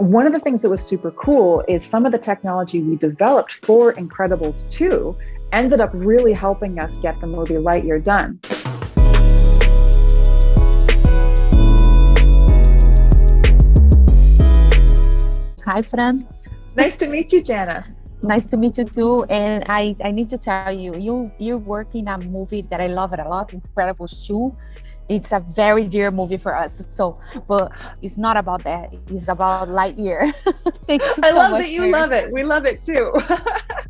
One of the things that was super cool is some of the technology we developed for Incredibles 2 ended up really helping us get the movie Lightyear done. Hi, Fran. Nice to meet you, Jana. Nice to meet you too. And I need to tell you, you're working on a movie that I love it a lot, Incredibles 2. It's a very dear movie for us. But it's not about that. It's about Lightyear. Thank you I so love much that you love it. We love it too.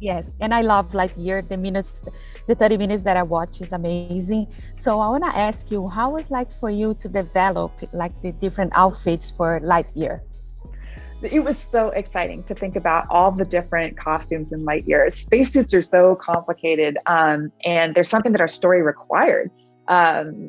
Yes, and I love Lightyear. The 30 minutes that I watch is amazing. So I want to ask you, how was like for you to develop like the different outfits for Lightyear? It was so exciting to think about all the different costumes in Lightyear. Spacesuits are so complicated, and there's something that our story required.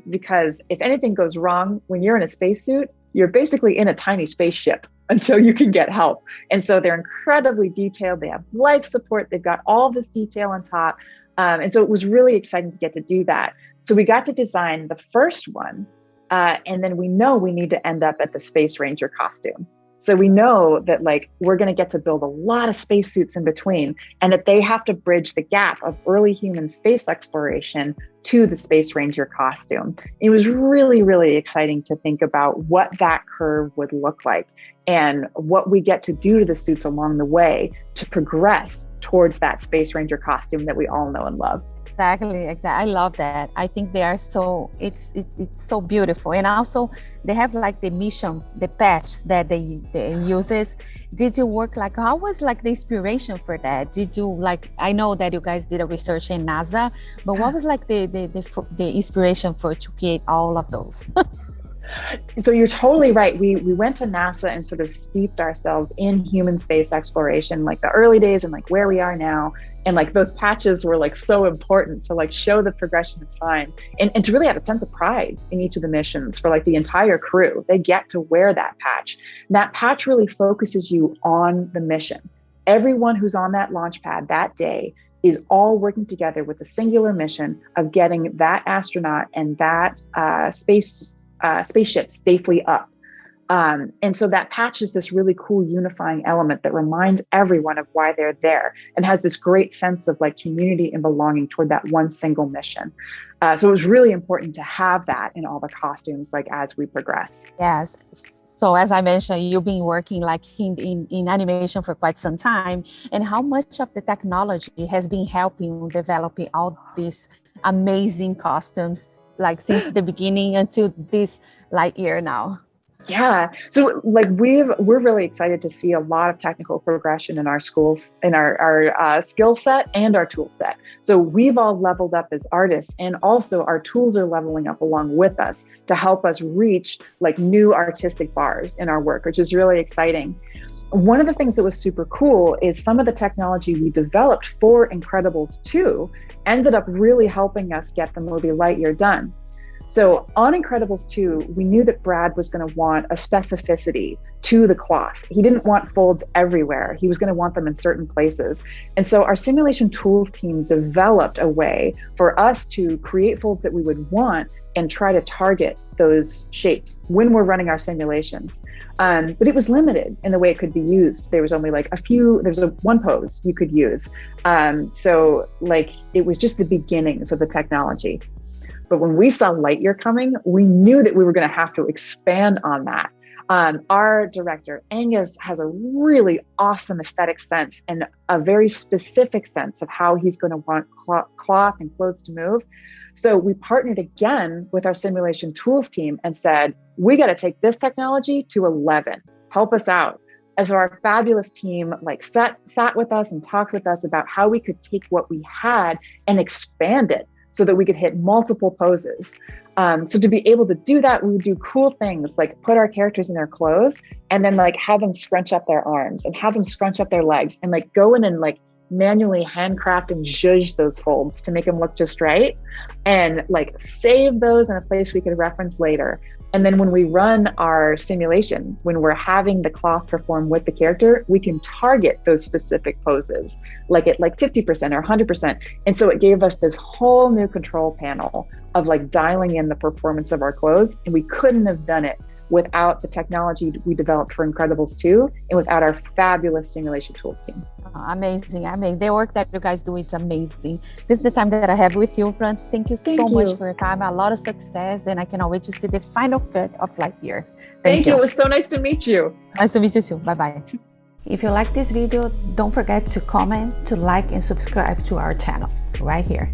Because if anything goes wrong, when you're in a spacesuit, you're basically in a tiny spaceship until you can get help. And so they're incredibly detailed. They have life support. They've got all this detail on top. And so it was really exciting to get to do that. So we got to design the first one. And then we know we need to end up at the Space Ranger costume. So we know that like we're going to get to build a lot of spacesuits in between, and that they have to bridge the gap of early human space exploration to the Space Ranger costume. It was really, really exciting to think about what that curve would look like and what we get to do to the suits along the way to progress towards that Space Ranger costume that we all know and love. Exactly. I love that. I think they are it's so beautiful. And also they have like the mission, the patch that they uses. Did you work like, how was like the inspiration for that? Did you like, I know that you guys did a research in NASA, but what was like the inspiration for to create all of those? So you're totally right. We went to NASA and sort of steeped ourselves in human space exploration, like the early days and like where we are now. And like those patches were like so important to like show the progression of time and to really have a sense of pride in each of the missions for like the entire crew. They get to wear that patch. That patch really focuses you on the mission. Everyone who's on that launch pad that day is all working together with the singular mission of getting that astronaut and that spaceship safely up. And so that patch is this really cool unifying element that reminds everyone of why they're there and has this great sense of like community and belonging toward that one single mission. So it was really important to have that in all the costumes, like as we progress. Yes. So as I mentioned, you've been working like in animation for quite some time. And how much of the technology has been helping developing all these amazing costumes, like since the beginning until this Lightyear now? Yeah. So like we're really excited to see a lot of technical progression in our schools, in our skill set and our tool set. So we've all leveled up as artists, and also our tools are leveling up along with us to help us reach like new artistic bars in our work, which is really exciting. One of the things that was super cool is some of the technology we developed for Incredibles 2 ended up really helping us get the movie Lightyear done. So on Incredibles 2, we knew that Brad was going to want a specificity to the cloth. He didn't want folds everywhere. He was going to want them in certain places. And so our simulation tools team developed a way for us to create folds that we would want and try to target those shapes when we're running our simulations. But it was limited in the way it could be used. There was only like one pose you could use. So like it was just the beginnings of the technology. But when we saw Lightyear coming, we knew that we were going to have to expand on that. Our director, Angus, has a really awesome aesthetic sense and a very specific sense of how he's going to want cloth and clothes to move. So we partnered again with our simulation tools team and said, we got to take this technology to 11. Help us out. And so our fabulous team like sat with us and talked with us about how we could take what we had and expand it so that we could hit multiple poses. So to be able to do that, we would do cool things like put our characters in their clothes and then like have them scrunch up their arms and have them scrunch up their legs and like go in and like manually handcraft and zhuzh those folds to make them look just right and like save those in a place we could reference later. And then when we run our simulation, when we're having the cloth perform with the character, we can target those specific poses, like at like 50% or 100%. And so it gave us this whole new control panel of like dialing in the performance of our clothes. And we couldn't have done it without the technology we developed for Incredibles 2 and without our fabulous simulation tools team. Amazing. I mean, the work that you guys do is amazing. This is the time that I have with you, Fran. Thank you so much for your time. A lot of success, and I cannot wait to see the final cut of Lightyear. Thank you. It was so nice to meet you. Nice to meet you too. Bye-bye. If you like this video, don't forget to comment, to like, and subscribe to our channel right here.